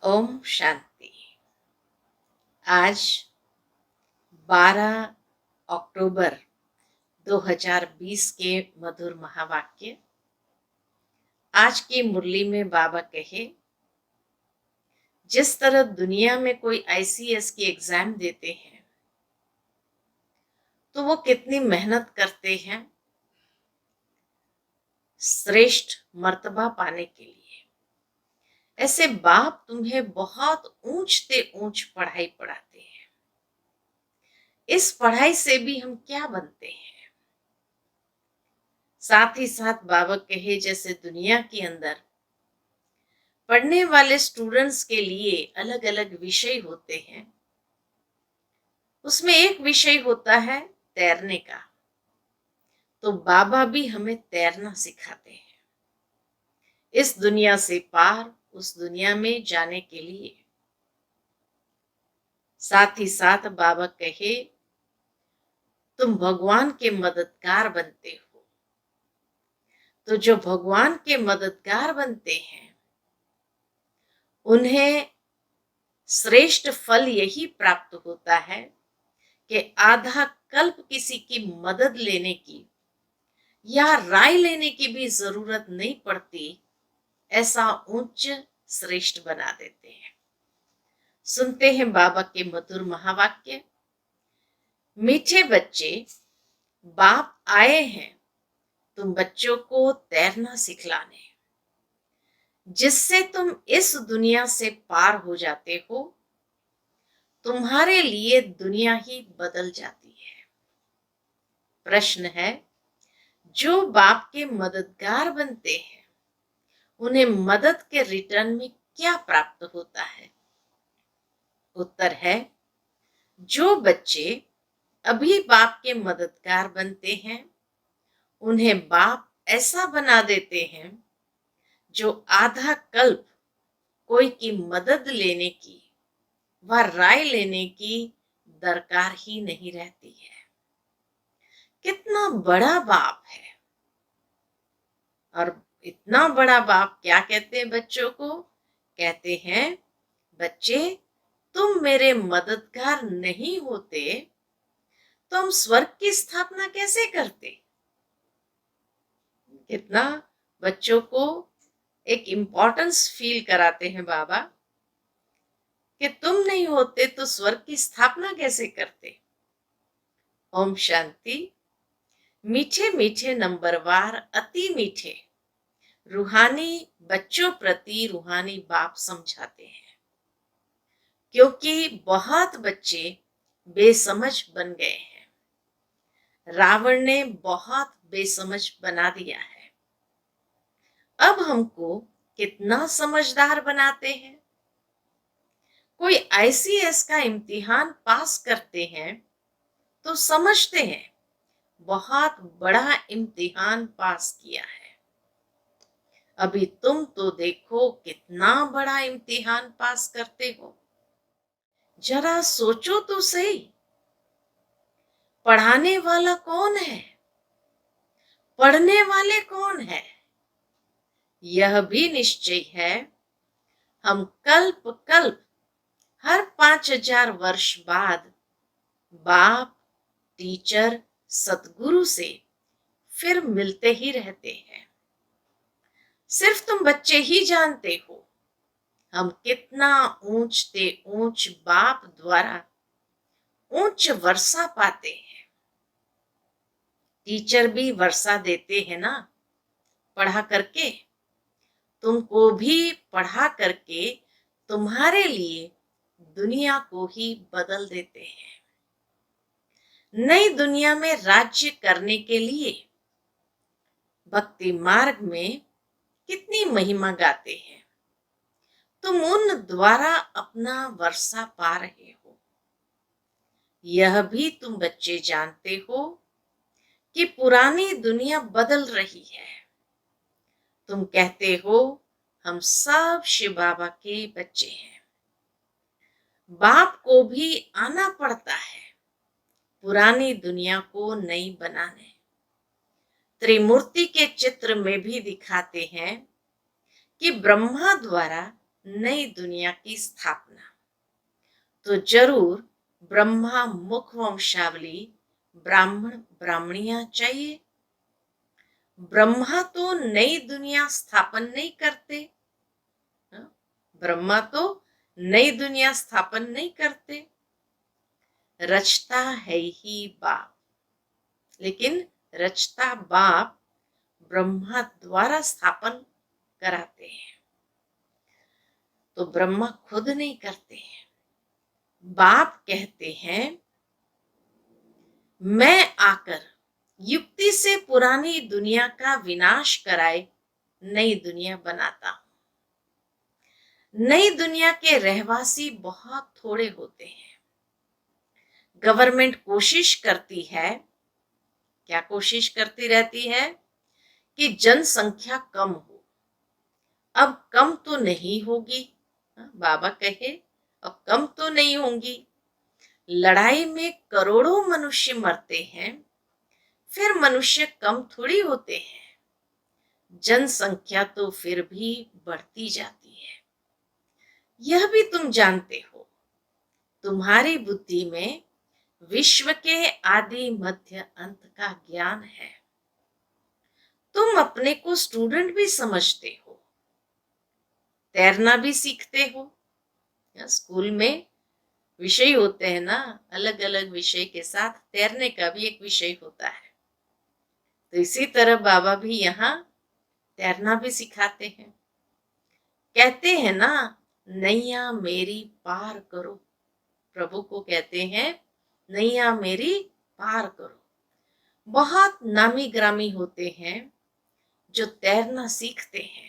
ओम शांति। आज 12 अक्टूबर 2020 के मधुर महावाक्य। आज की मुरली में बाबा कहे, जिस तरह दुनिया में कोई आईसीएस की एग्जाम देते हैं तो वो कितनी मेहनत करते हैं श्रेष्ठ मर्तबा पाने के लिए, ऐसे बाप तुम्हें बहुत ऊंचते ऊंच पढ़ाई पढ़ाते हैं। इस पढ़ाई से भी हम क्या बनते हैं? साथ ही साथ बाबा कहे, जैसे दुनिया के अंदर पढ़ने वाले स्टूडेंट्स के लिए अलग अलग विषय होते हैं, उसमें एक विषय होता है तैरने का। तो बाबा भी हमें तैरना सिखाते हैं इस दुनिया से पार उस दुनिया में जाने के लिए। साथ ही साथ बाबा कहे, तुम भगवान के मददगार बनते हो। तो जो भगवान के मददगार बनते हैं उन्हें श्रेष्ठ फल यही प्राप्त होता है कि आधा कल्प किसी की मदद लेने की या राय लेने की भी जरूरत नहीं पड़ती, ऐसा उच्च श्रेष्ठ बना देते हैं। सुनते हैं बाबा के मधुर महावाक्य। मीठे बच्चे, बाप आए हैं तुम बच्चों को तैरना सिखलाने, जिससे तुम इस दुनिया से पार हो जाते हो। तुम्हारे लिए दुनिया ही बदल जाती है। प्रश्न है, जो बाप के मददगार बनते हैं उन्हें मदद के रिटर्न में क्या प्राप्त होता है? उत्तर है, जो बच्चे अभी बाप के मददगार बनते हैं उन्हें बाप ऐसा बना देते हैं जो आधा कल्प कोई की मदद लेने की व राय लेने की दरकार ही नहीं रहती है। कितना बड़ा बाप है। और इतना बड़ा बाप क्या कहते हैं बच्चों को? कहते हैं, बच्चे तुम मेरे मददगार नहीं होते तो हम स्वर्ग की स्थापना कैसे करते? कितना बच्चों को एक इम्पोर्टेंस फील कराते हैं बाबा कि तुम नहीं होते तो स्वर्ग की स्थापना कैसे करते। ओम शांति। मीठे मीठे नंबरवार अति मीठे रूहानी बच्चों प्रति रूहानी बाप समझाते हैं, क्योंकि बहुत बच्चे बेसमझ बन गए हैं। रावण ने बहुत बेसमझ बना दिया है। अब हमको कितना समझदार बनाते हैं। कोई आईसीएस का इम्तिहान पास करते हैं तो समझते हैं बहुत बड़ा इम्तिहान पास किया है। अभी तुम तो देखो कितना बड़ा इम्तिहान पास करते हो। जरा सोचो तो सही, पढ़ाने वाला कौन है, पढ़ने वाले कौन है? यह भी निश्चय है, हम कल्प कल्प हर 5000 वर्ष बाद बाप, टीचर, सतगुरु से फिर मिलते ही रहते हैं। सिर्फ तुम बच्चे ही जानते हो हम कितना ऊंचते ऊंच बाप द्वारा उच्च वर्षा पाते हैं। टीचर भी वर्षा देते हैं ना, पढ़ा करके। तुमको भी पढ़ा करके तुम्हारे लिए दुनिया को ही बदल देते हैं। नई दुनिया में राज्य करने के लिए भक्ति मार्ग में कितनी महिमा गाते हैं। तुम उन द्वारा अपना वर्षा पा रहे हो। यह भी तुम बच्चे जानते हो कि पुरानी दुनिया बदल रही है। तुम कहते हो हम सब शिव बाबा के बच्चे हैं। बाप को भी आना पड़ता है पुरानी दुनिया को नई बनाने। त्रिमूर्ति के चित्र में भी दिखाते हैं कि ब्रह्मा द्वारा नई दुनिया की स्थापना। तो जरूर ब्रह्मा मुख वंशावली ब्राह्मण ब्राह्मणियां चाहिए। ब्रह्मा तो नई दुनिया स्थापन नहीं करते। हाँ? ब्रह्मा तो नई दुनिया स्थापन नहीं करते, रचता है ही बाप। लेकिन रचता बाप ब्रह्मा द्वारा स्थापन कराते हैं, तो ब्रह्मा खुद नहीं करते हैं। बाप कहते हैं मैं आकर युक्ति से पुरानी दुनिया का विनाश कराए नई दुनिया बनाता हूं। नई दुनिया के रहवासी बहुत थोड़े होते हैं। गवर्नमेंट कोशिश करती है, क्या कोशिश करती रहती है, कि जनसंख्या कम हो। अब कम तो नहीं होगी, बाबा कहे अब कम तो नहीं होंगी। लड़ाई में करोड़ों मनुष्य मरते हैं, फिर मनुष्य कम थोड़ी होते हैं। जनसंख्या तो फिर भी बढ़ती जाती है। यह भी तुम जानते हो। तुम्हारी बुद्धि में विश्व के आदि मध्य अंत का ज्ञान है। तुम अपने को स्टूडेंट भी समझते हो, तैरना भी सीखते हो। स्कूल में विषय होते हैं ना, अलग अलग विषय के साथ तैरने का भी एक विषय होता है। तो इसी तरह बाबा भी यहाँ तैरना भी सिखाते हैं। कहते हैं ना, नैया मेरी पार करो। प्रभु को कहते हैं नैया मेरी पार करो। बहुत नामी ग्रामी होते हैं जो तैरना सीखते हैं।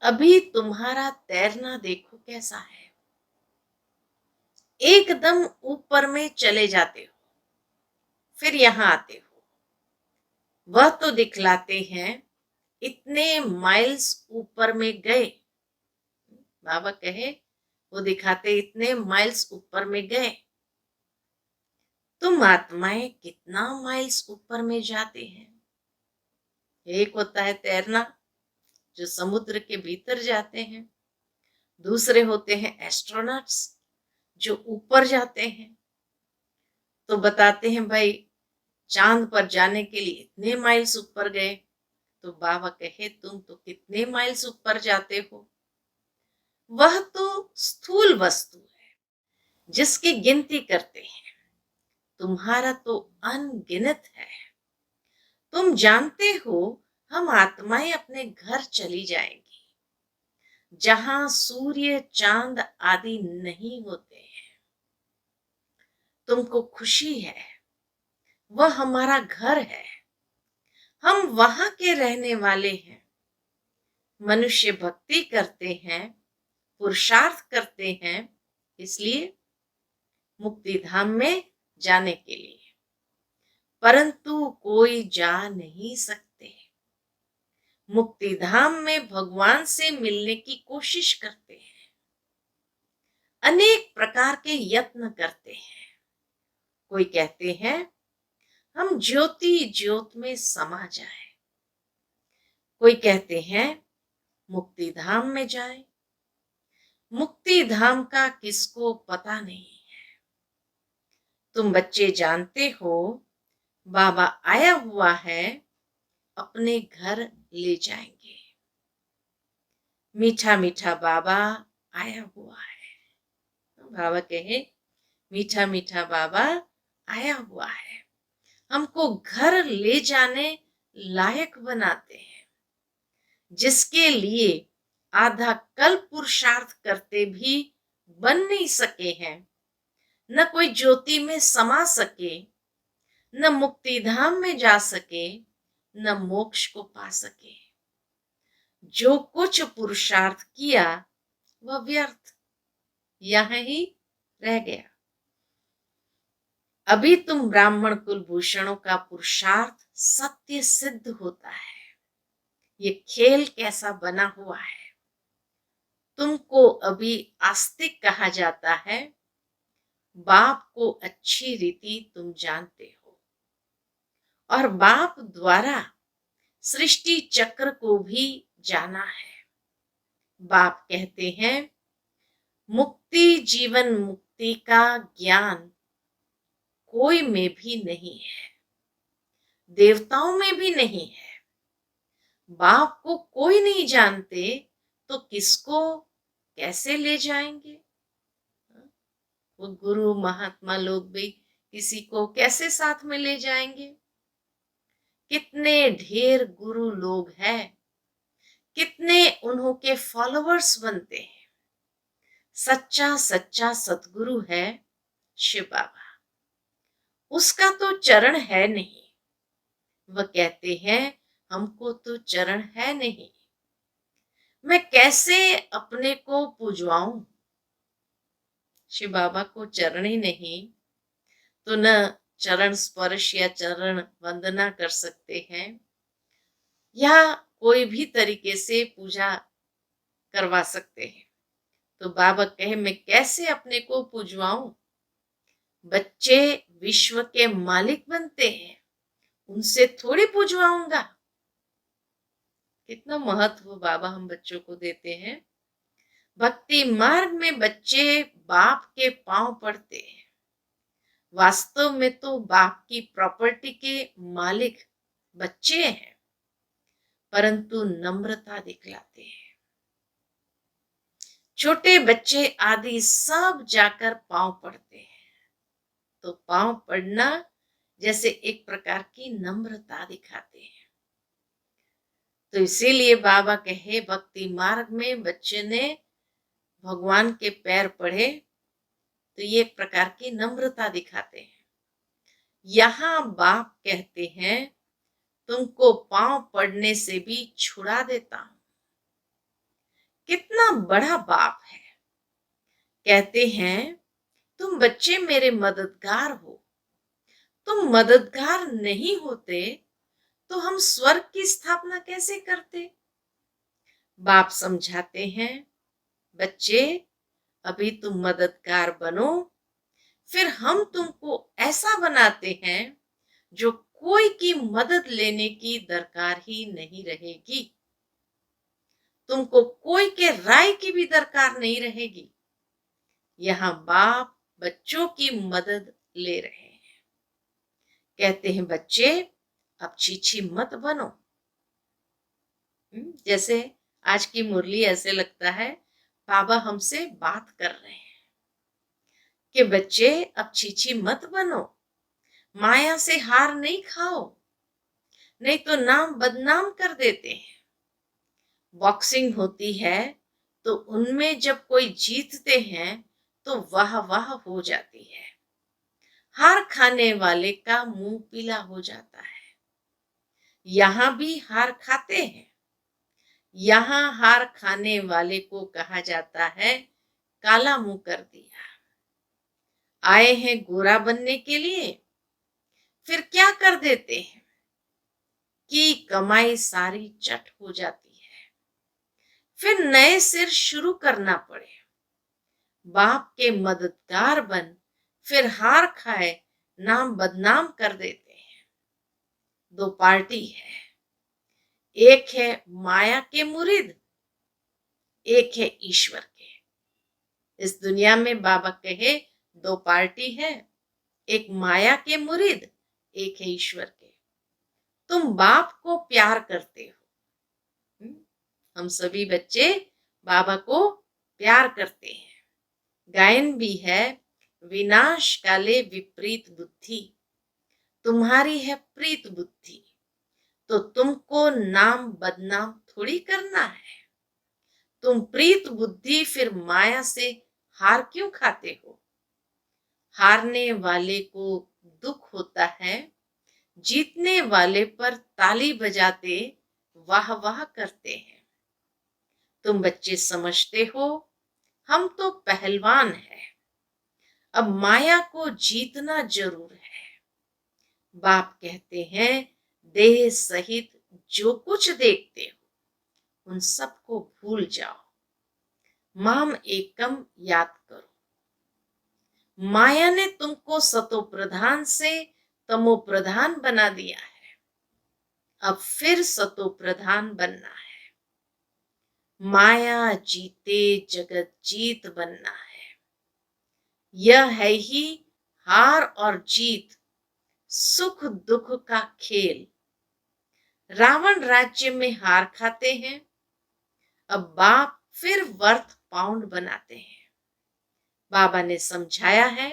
अभी तुम्हारा तैरना देखो कैसा है। एकदम ऊपर में चले जाते हो, फिर यहां आते हो। वह तो दिखलाते हैं इतने माइल्स ऊपर में गए। बाबा कहे वो दिखाते इतने माइल्स ऊपर में गए। तुम आत्माएं कितना माइल्स ऊपर में जाते हैं। एक होता है तैरना, जो समुद्र के भीतर जाते हैं। दूसरे होते हैं एस्ट्रोनॉट्स, जो ऊपर जाते हैं। तो बताते हैं भाई चांद पर जाने के लिए इतने माइल्स ऊपर गए। तो बाबा कहे तुम तो कितने माइल्स ऊपर जाते हो। वह तो स्थूल वस्तु है जिसकी गिनती करते हैं। तुम्हारा तो अनगिनत है। तुम जानते हो हम आत्माएं अपने घर चली जाएंगी, जहां सूर्य चांद आदि नहीं होते हैं। तुमको खुशी है, वह हमारा घर है, हम वहां के रहने वाले हैं। मनुष्य भक्ति करते हैं, पुरुषार्थ करते हैं, इसलिए मुक्ति धाम में जाने के लिए, परंतु कोई जा नहीं सकते। मुक्ति धाम में भगवान से मिलने की कोशिश करते हैं, अनेक प्रकार के यत्न करते हैं। कोई कहते हैं हम ज्योति ज्योत में समा जाए। कोई कहते हैं मुक्ति धाम में जाए। मुक्ति धाम का किसको पता नहीं है। तुम बच्चे जानते हो बाबा आया हुआ है, अपने घर ले जाएंगे। मीठा मीठा बाबा आया हुआ है। बाबा कहे मीठा मीठा बाबा आया हुआ है, हमको घर ले जाने लायक बनाते हैं। जिसके लिए आधा कल्प पुरुषार्थ करते भी बन नहीं सके हैं, न कोई ज्योति में समा सके, न मुक्ति धाम में जा सके, न मोक्ष को पा सके। जो कुछ पुरुषार्थ किया वह व्यर्थ यहां ही रह गया। अभी तुम ब्राह्मण कुलभूषणों का पुरुषार्थ सत्य सिद्ध होता है। ये खेल कैसा बना हुआ है। तुमको अभी आस्तिक कहा जाता है। बाप को अच्छी रीति तुम जानते हो, और बाप द्वारा सृष्टि चक्र को भी जाना है। बाप कहते हैं, मुक्ति जीवन मुक्ति का ज्ञान कोई में भी नहीं है, देवताओं में भी नहीं है। बाप को कोई नहीं जानते तो किसको कैसे ले जाएंगे? वो गुरु महात्मा लोग भी किसी को कैसे साथ में ले जाएंगे? कितने ढेर गुरु लोग हैं, कितने उन्हों के फॉलोअर्स बनते हैं। सच्चा सच्चा सतगुरु है शिव बाबा, उसका तो चरण है नहीं। वह कहते हैं, हमको तो चरण है नहीं, मैं कैसे अपने को पूजवाऊं? शिव बाबा को चरण ही नहीं तो न चरण स्पर्श या चरण वंदना कर सकते हैं या कोई भी तरीके से पूजा करवा सकते हैं। तो बाबा कहे, मैं कैसे अपने को पूजवाऊं? बच्चे विश्व के मालिक बनते हैं, उनसे थोड़ी पूजवाऊंगा। कितना महत्व बाबा हम बच्चों को देते हैं। भक्ति मार्ग में बच्चे बाप के पांव पड़ते हैं। वास्तव में तो बाप की प्रॉपर्टी के मालिक बच्चे हैं, परंतु नम्रता दिखलाते हैं। छोटे बच्चे आदि सब जाकर पांव पड़ते हैं, तो पांव पड़ना जैसे एक प्रकार की नम्रता दिखाते हैं। तो इसीलिए बाबा कहे, भक्ति मार्ग में बच्चे ने भगवान के पैर पड़े तो ये एक प्रकार की नम्रता दिखाते हैं। यहां बाप कहते हैं, तुमको पांव पड़ने से भी छुड़ा देता हूं। कितना बड़ा बाप है। कहते हैं, तुम बच्चे मेरे मददगार हो, तुम मददगार नहीं होते तो हम स्वर्ग की स्थापना कैसे करते? बाप समझाते हैं, बच्चे अभी तुम मददगार बनो, फिर हम तुमको ऐसा बनाते हैं जो कोई की मदद लेने की दरकार ही नहीं रहेगी, तुमको कोई के राय की भी दरकार नहीं रहेगी। यहां बाप बच्चों की मदद ले रहे हैं। कहते हैं, बच्चे अब चीची मत बनो। जैसे आज की मुरली ऐसे लगता है बाबा हमसे बात कर रहे हैं कि बच्चे अब चीची मत बनो, माया से हार नहीं खाओ, नहीं तो नाम बदनाम कर देते हैं। बॉक्सिंग होती है तो उनमें जब कोई जीतते हैं तो वाह वाह हो जाती है, हार खाने वाले का मुंह पीला हो जाता है। यहां भी हार खाते हैं। यहां हार खाने वाले को कहा जाता है, काला मुंह कर दिया। आए हैं गोरा बनने के लिए, फिर क्या कर देते हैं कि कमाई सारी चट हो जाती है, फिर नए सिर शुरू करना पड़े। बाप के मददगार बन, फिर हार खाए, नाम बदनाम कर देते हैं। दो पार्टी है, एक है माया के मुरीद, एक है ईश्वर के। इस दुनिया में बाबा कहे दो पार्टी है, एक माया के मुरीद, एक है ईश्वर के। तुम बाप को प्यार करते हो। हम सभी बच्चे बाबा को प्यार करते हैं। गायन भी है, विनाश काले विपरीत बुद्धि, तुम्हारी है प्रीत बुद्धि, तो तुमको नाम बदनाम थोड़ी करना है। तुम प्रीत बुद्धि फिर माया से हार क्यों खाते हो? हारने वाले को दुख होता है, जीतने वाले पर ताली बजाते वाह वाह करते हैं। तुम बच्चे समझते हो हम तो पहलवान हैं, अब माया को जीतना जरूर है। बाप कहते हैं, देह सहित जो कुछ देखते हो उन सबको भूल जाओ, माम एकम याद करो। माया ने तुमको सतो प्रधान से तमो प्रधान बना दिया है, अब फिर सतो प्रधान बनना है। माया जीते जगत जीत बनना है। यह है ही हार और जीत, सुख दुख का खेल। रावण राज्य में हार खाते हैं, अब बाप फिर वर्थ पाउंड बनाते हैं। बाबा ने समझाया है,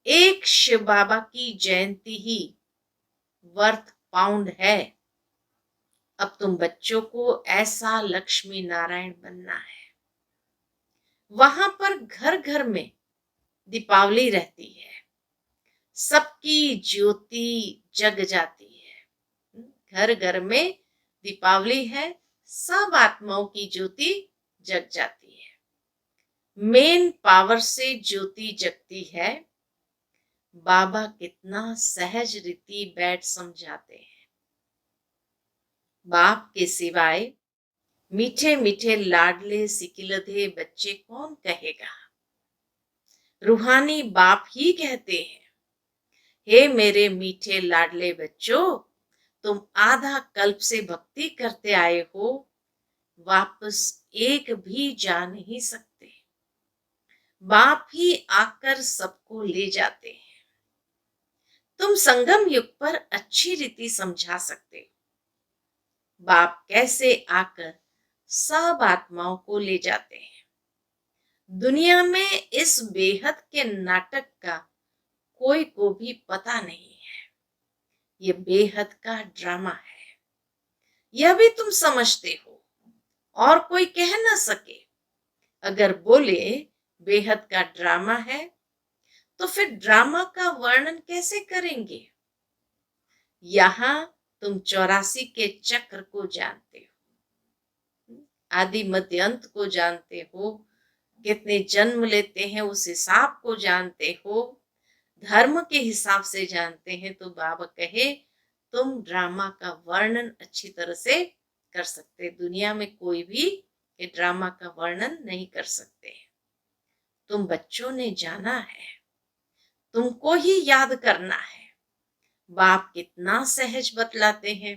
एक शिव बाबा की जयंती ही वर्थ पाउंड है। अब तुम बच्चों को ऐसा लक्ष्मी नारायण बनना है। वहां पर घर घर में दीपावली रहती है, सबकी ज्योति जग जाती है। घर घर में दीपावली है, सब आत्माओं की ज्योति जग जाती है। मेन पावर से ज्योति जगती है। बाबा कितना सहज रीति बैठ समझाते हैं। बाप के सिवाय मीठे मीठे लाडले सिकिलधे बच्चे कौन कहेगा। रूहानी बाप ही कहते हैं, हे मेरे मीठे लाडले बच्चों, तुम आधा कल्प से भक्ति करते आए हो, वापस एक भी जा नहीं सकते। बाप ही आकर सबको ले जाते हैं। तुम संगम युग पर अच्छी रीति समझा सकते हो, बाप कैसे आकर सब आत्माओं को ले जाते हैं। दुनिया में इस बेहद के नाटक का कोई को भी पता नहीं है। ये बेहद का ड्रामा है, यह भी तुम समझते हो और कोई कह ना सके। अगर बोले बेहद का ड्रामा है, तो फिर ड्रामा का वर्णन कैसे करेंगे। यहां तुम 84 के चक्र को जानते हो, आदि मध्य अंत को जानते हो, कितने जन्म लेते हैं उस हिसाब को जानते हो, धर्म के हिसाब से जानते हैं। तो बाबा कहे तुम ड्रामा का वर्णन अच्छी तरह से कर सकते। दुनिया में कोई भी ये ड्रामा का वर्णन नहीं कर सकते। तुम बच्चों ने जाना है, तुमको ही याद करना है। बाप कितना सहज बतलाते हैं।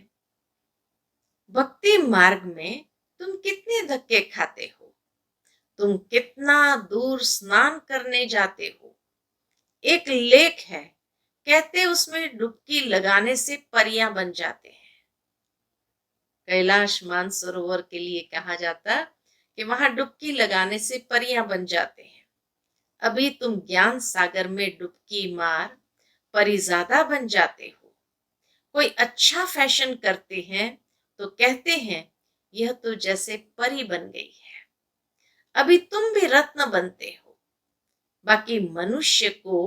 भक्ति मार्ग में तुम कितने धक्के खाते हो, तुम कितना दूर स्नान करने जाते हो। एक लेख है, कहते उसमें डुबकी लगाने से परियां बन जाते हैं। कैलाश मानसरोवर के लिए कहा जाता कि वहां डुबकी लगाने से परियां बन जाते हैं। अभी तुम ज्ञान सागर में डुबकी मार परिजादा बन जाते हो। कोई अच्छा फैशन करते हैं तो कहते हैं यह तो जैसे परी बन गई है। अभी तुम भी रत्न बनते हो। बाकी मनुष्य को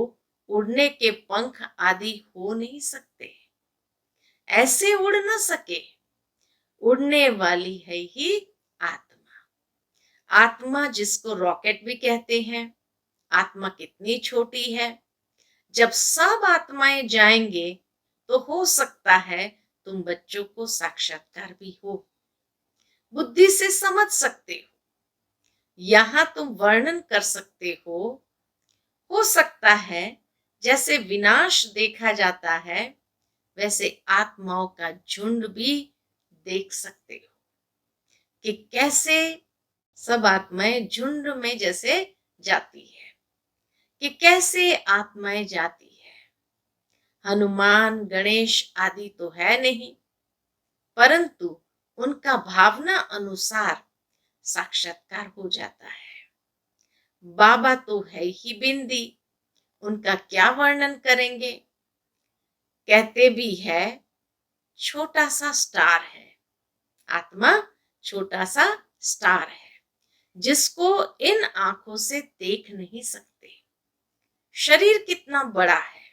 उड़ने के पंख आदि हो नहीं सकते, ऐसे उड़ न सके। उड़ने वाली है ही आत्मा। आत्मा जिसको रॉकेट भी कहते हैं। आत्मा कितनी छोटी है। जब सब आत्माएं जाएंगे तो हो सकता है तुम बच्चों को साक्षात्कार भी हो, बुद्धि से समझ सकते हो। यहां तुम वर्णन कर सकते हो सकता है जैसे विनाश देखा जाता है, वैसे आत्माओं का झुंड भी देख सकते हो कि कैसे सब आत्माएं झुंड में जैसे जाती है, कि कैसे आत्माएं जाती है। हनुमान गणेश आदि तो है नहीं, परंतु उनका भावना अनुसार साक्षात्कार हो जाता है। बाबा तो है ही बिंदी, उनका क्या वर्णन करेंगे। कहते भी है छोटा सा स्टार है। आत्मा छोटा सा स्टार है, जिसको इन आंखों से देख नहीं सकते। शरीर कितना बड़ा है,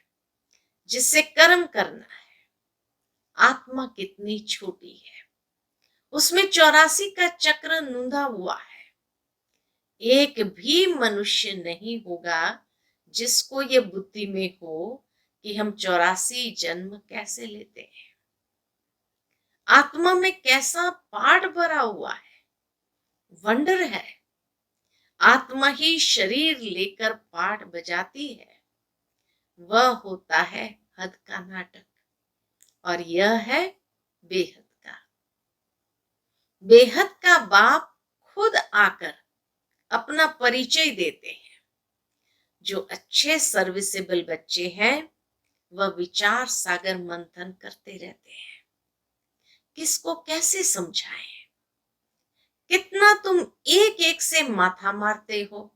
जिससे कर्म करना है। आत्मा कितनी छोटी है, उसमें 84 का चक्र नूंधा हुआ है। एक भी मनुष्य नहीं होगा जिसको ये बुद्धि में हो कि हम 84 जन्म कैसे लेते हैं। आत्मा में कैसा पाठ भरा हुआ है, वंडर है। आत्मा ही शरीर लेकर पाठ बजाती है। वह होता है हद का नाटक, और यह है बेहद का। बेहद का बाप खुद आकर अपना परिचय देते हैं। जो अच्छे सर्विसेबल बच्चे हैं वह विचार सागर मंथन करते रहते हैं, किसको कैसे समझाएं। कितना तुम एक एक से माथा मारते हो,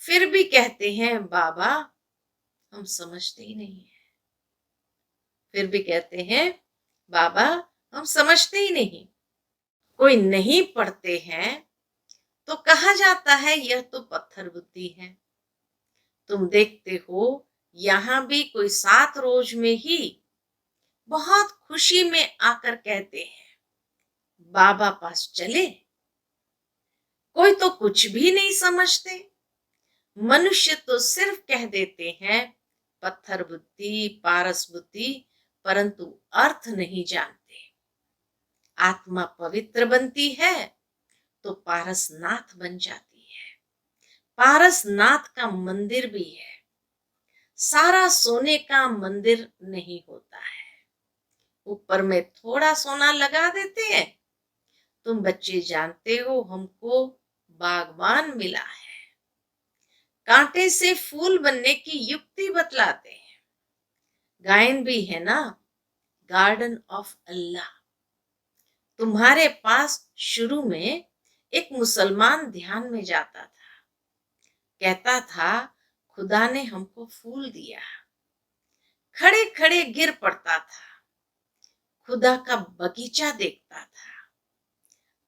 फिर भी कहते हैं बाबा हम समझते ही नहीं है। फिर भी कहते हैं बाबा हम समझते ही नहीं। कोई नहीं पढ़ते हैं तो कहा जाता है यह तो पत्थर बुद्धि है। तुम देखते हो यहां भी कोई 7 रोज में ही बहुत खुशी में आकर कहते हैं बाबा पास चले। कोई तो कुछ भी नहीं समझते। मनुष्य तो सिर्फ कह देते हैं पत्थर बुद्धि पारस बुद्धि, परंतु अर्थ नहीं जानते। आत्मा पवित्र बनती है तो पारसनाथ बन जाती है। पारसनाथ का मंदिर भी है, सारा सोने का मंदिर नहीं होता है। ऊपर में थोड़ा सोना लगा देते हैं। तुम बच्चे जानते हो हमको बागवान मिला है, कांटे से फूल बनने की युक्ति बतलाते हैं। गायन भी है ना, गार्डन ऑफ अल्लाह। तुम्हारे पास शुरू में एक मुसलमान ध्यान में जाता था, कहता था खुदा ने हमको फूल दिया, खड़े खड़े गिर पड़ता था, खुदा का बगीचा देखता था।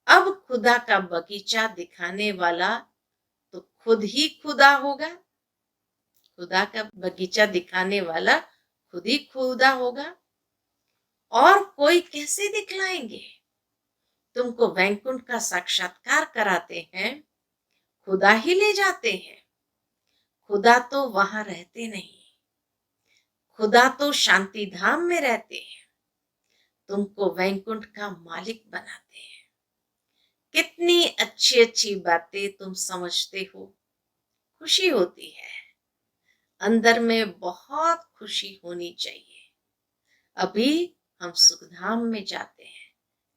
अब खुदा का बगीचा दिखाने वाला तो खुद ही खुदा होगा। खुदा का बगीचा दिखाने वाला खुद ही खुदा होगा, और कोई कैसे दिखलाएंगे। तुमको वैकुंठ का साक्षात्कार कराते हैं, खुदा ही ले जाते हैं। खुदा तो वहां रहते नहीं, खुदा तो शांति धाम में रहते हैं। तुमको वैकुंठ का मालिक बनाते हैं। कितनी अच्छी अच्छी बातें तुम समझते हो, खुशी होती है। अंदर में बहुत खुशी होनी चाहिए। अभी हम सुखधाम में जाते हैं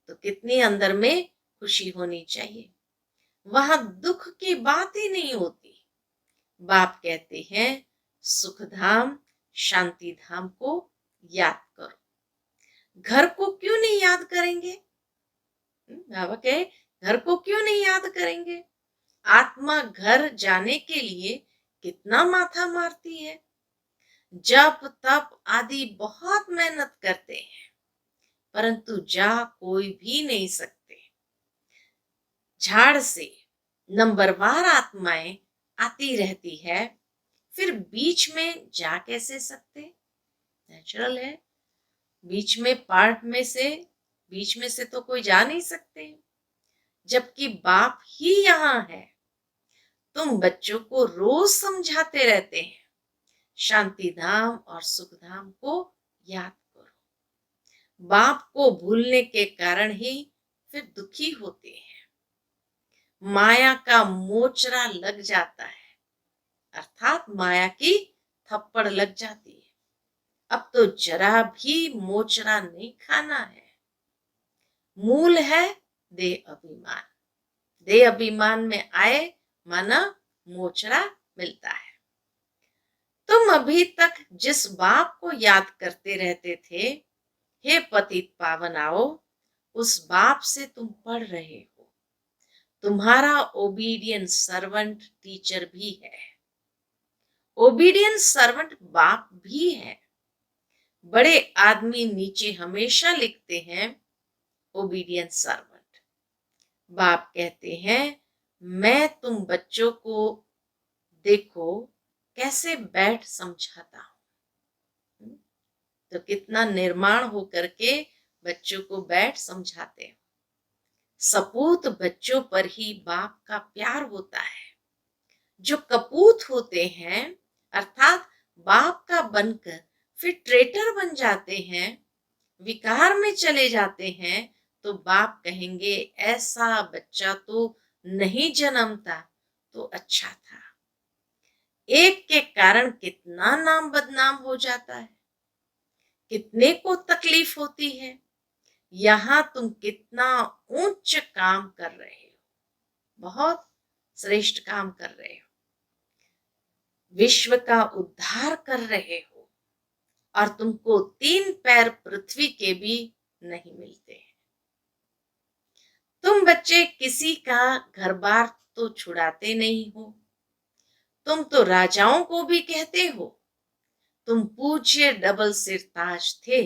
तो कितनी अंदर में खुशी होनी चाहिए। वहां दुख की बात ही नहीं होती। बाप कहते हैं सुखधाम शांति धाम को याद करो। घर को क्यों नहीं याद करेंगे? बाबा कहे घर को क्यों नहीं याद करेंगे? आत्मा घर जाने के लिए कितना माथा मारती है, जप तप आदि बहुत मेहनत करते हैं, परंतु जा कोई भी नहीं सकते। झाड़ से नंबरवार आत्माएं आती रहती है, फिर बीच में जा कैसे सकते? नेचुरल है। बीच में से तो कोई जा नहीं सकते, जबकि बाप ही यहाँ है। तुम बच्चों को रोज समझाते रहते हैं शांति धाम और सुख धाम को याद करो। बाप को भूलने के कारण ही फिर दुखी होते हैं। माया का मोचरा लग जाता है, अर्थात माया की थप्पड़ लग जाती है। अब तो जरा भी मोचरा नहीं खाना है। मूल है देह अभिमान। देह अभिमान में आए माना मोचरा मिलता है। तुम अभी तक जिस बाप को याद करते रहते थे, हे पतित पावन आओ, उस बाप से तुम पढ़ रहे हो। तुम्हारा ओबीडियंट सर्वेंट टीचर भी है। ओबीडियंट सर्वेंट बाप भी है। बड़े आदमी नीचे हमेशा लिखते हैं ओबीडियंट सर्वेंट। बाप कहते हैं मैं तुम बच्चों को देखो कैसे बैठ समझाता हूं। तो कितना निर्माण होकर के बच्चों को बैठ समझाते हैं। सपूत बच्चों पर ही बाप का प्यार होता है। जो कपूत होते हैं अर्थात बाप का बनकर फिर ट्रेटर बन जाते हैं, विकार में चले जाते हैं, तो बाप कहेंगे ऐसा बच्चा तो नहीं जन्मता तो अच्छा था। एक के कारण कितना नाम बदनाम हो जाता है, कितने को तकलीफ होती है। यहाँ तुम कितना उच्च काम कर रहे हो, बहुत श्रेष्ठ काम कर रहे हो, विश्व का उद्धार कर रहे हो, और तुमको 3 पैर पृथ्वी के भी नहीं मिलते हैं। तुम बच्चे किसी का घर बार तो छुड़ाते नहीं हो, तुम तो राजाओं को भी कहते हो। तुम पूज्य डबल सिर ताज थे,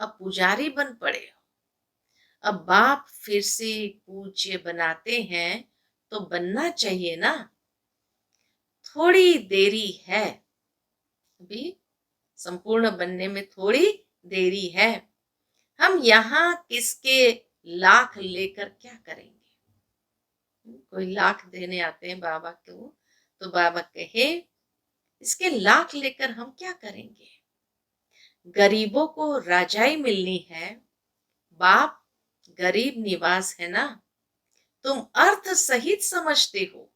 अब पुजारी बन पड़े हो। अब बाप फिर से पूज्य बनाते हैं तो बनना चाहिए ना। थोड़ी देरी है, अभी संपूर्ण बनने में थोड़ी देरी है। हम यहाँ किसके लाख लेकर क्या करेंगे? कोई लाख देने आते हैं बाबा को, तो बाबा कहे इसके लाख लेकर हम क्या करेंगे? गरीबों को राजाई मिलनी है, बाप गरीब निवास है ना। तुम अर्थ सहित समझते हो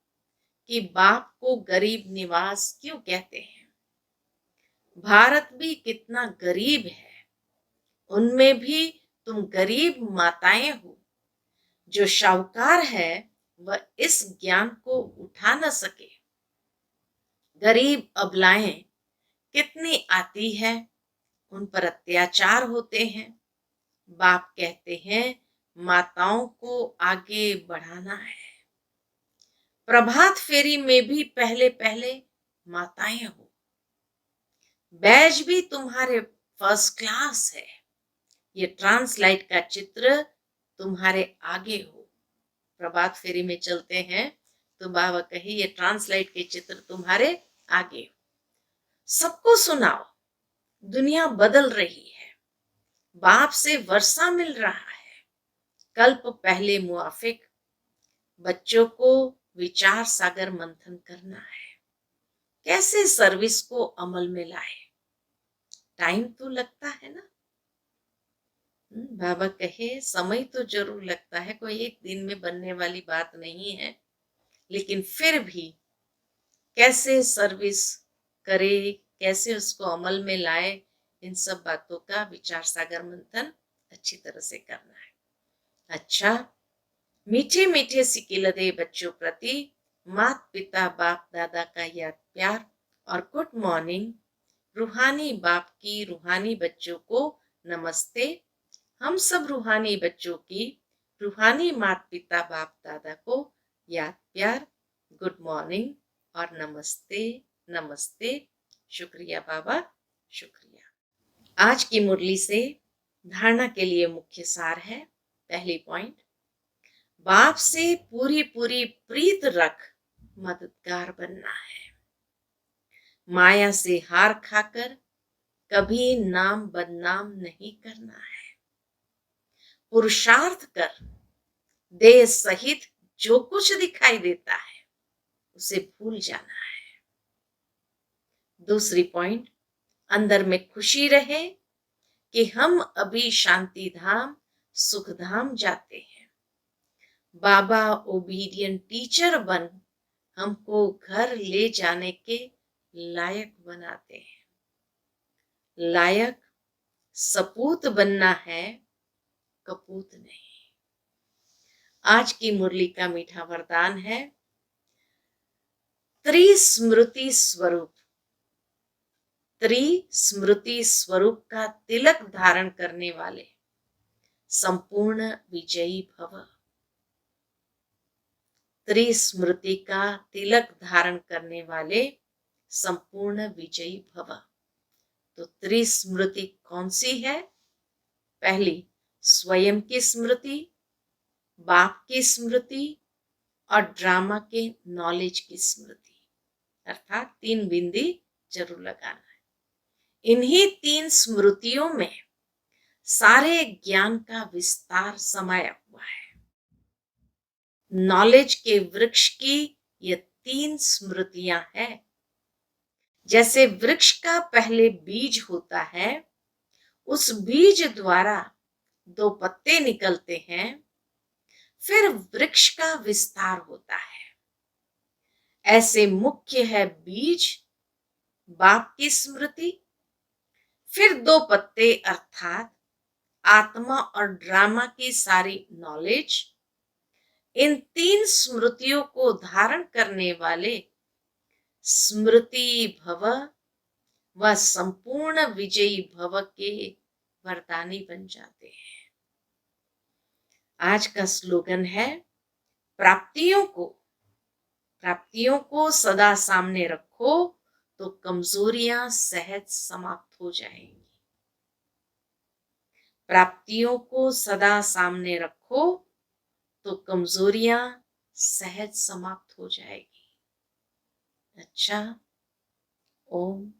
कि बाप को गरीब निवास क्यों कहते हैं। भारत भी कितना गरीब है, उनमें भी तुम गरीब माताएं हो। जो शाहूकार है वह इस ज्ञान को उठा न सके। गरीब अबलाएं कितनी आती है, उन पर अत्याचार होते हैं। बाप कहते हैं माताओं को आगे बढ़ाना है। प्रभात फेरी में भी पहले पहले माताएं हो। बैज भी तुम्हारे फर्स्ट क्लास है। ये ट्रांसलाइट का चित्र तुम्हारे आगे हो। प्रभात फेरी में चलते हैं तो बाबा कहे ये ट्रांसलाइट के चित्र तुम्हारे आगे हो। सबको सुनाओ, दुनिया बदल रही है, बाप से वर्षा मिल रहा है। कल्प पहले मुआफिक बच्चों को विचार सागर मंथन करना है। कैसे सर्विस को अमल में लाए, टाइम तो लगता है ना। बाबा कहे समय तो जरूर लगता है, कोई एक दिन में बनने वाली बात नहीं है, लेकिन फिर भी कैसे सर्विस करे, कैसे उसको अमल में लाए, इन सब बातों का विचार सागर मंथन अच्छी तरह से करना है। अच्छा, मीठे मीठे सिकिलदे बच्चों प्रति माता पिता बाप दादा का याद प्यार और गुड मॉर्निंग। रूहानी बाप की रूहानी बच्चों को नमस्ते। हम सब रूहानी बच्चों की रूहानी माता पिता बाप दादा को याद प्यार, गुड मॉर्निंग और नमस्ते नमस्ते। शुक्रिया बाबा, शुक्रिया। आज की मुरली से धारणा के लिए मुख्य सार है। पहली पॉइंट, बाप से पूरी पूरी प्रीत रख मददगार बनना है। माया से हार खाकर कभी नाम बदनाम नहीं करना है। पुरुषार्थ कर, देह सहित जो कुछ दिखाई देता है उसे भूल जाना है। दूसरी पॉइंट, अंदर में खुशी रहे कि हम अभी शांति धाम सुख धाम जाते हैं। बाबा ओबीडियंट टीचर बन हमको घर ले जाने के लायक बनाते हैं। लायक सपूत बनना है, कपूत नहीं। आज की मुरली का मीठा वरदान है त्रिस्मृति स्वरूप। त्रिस्मृति स्वरूप का तिलक धारण करने वाले संपूर्ण विजयी भव। त्रिस्मृति का तिलक धारण करने वाले संपूर्ण विजयी भव। तो त्रिस्मृति कौन सी है? पहली, स्वयं की स्मृति, बाप की स्मृति और ड्रामा के नॉलेज की स्मृति, अर्थात 3 बिंदी जरूर लगाना है। इन्हीं 3 स्मृतियों में सारे ज्ञान का विस्तार समाया हुआ है। नॉलेज के वृक्ष की ये 3 स्मृतियां हैं। जैसे वृक्ष का पहले बीज होता है, उस बीज द्वारा 2 पत्ते निकलते हैं, फिर वृक्ष का विस्तार होता है। ऐसे मुख्य है बीज, बाप की स्मृति, फिर 2 पत्ते अर्थात आत्मा और ड्रामा की सारी नॉलेज इन तीन स्मृतियों को धारण करने वाले स्मृति भव व संपूर्ण विजयी भव के वरदानी बन जाते हैं। आज का स्लोगन है, प्राप्तियों को सदा सामने रखो तो कमजोरियां सहज समाप्त हो जाएंगी। प्राप्तियों को सदा सामने रखो तो कमजोरियां सहज समाप्त हो जाएगी। अच्छा, ओम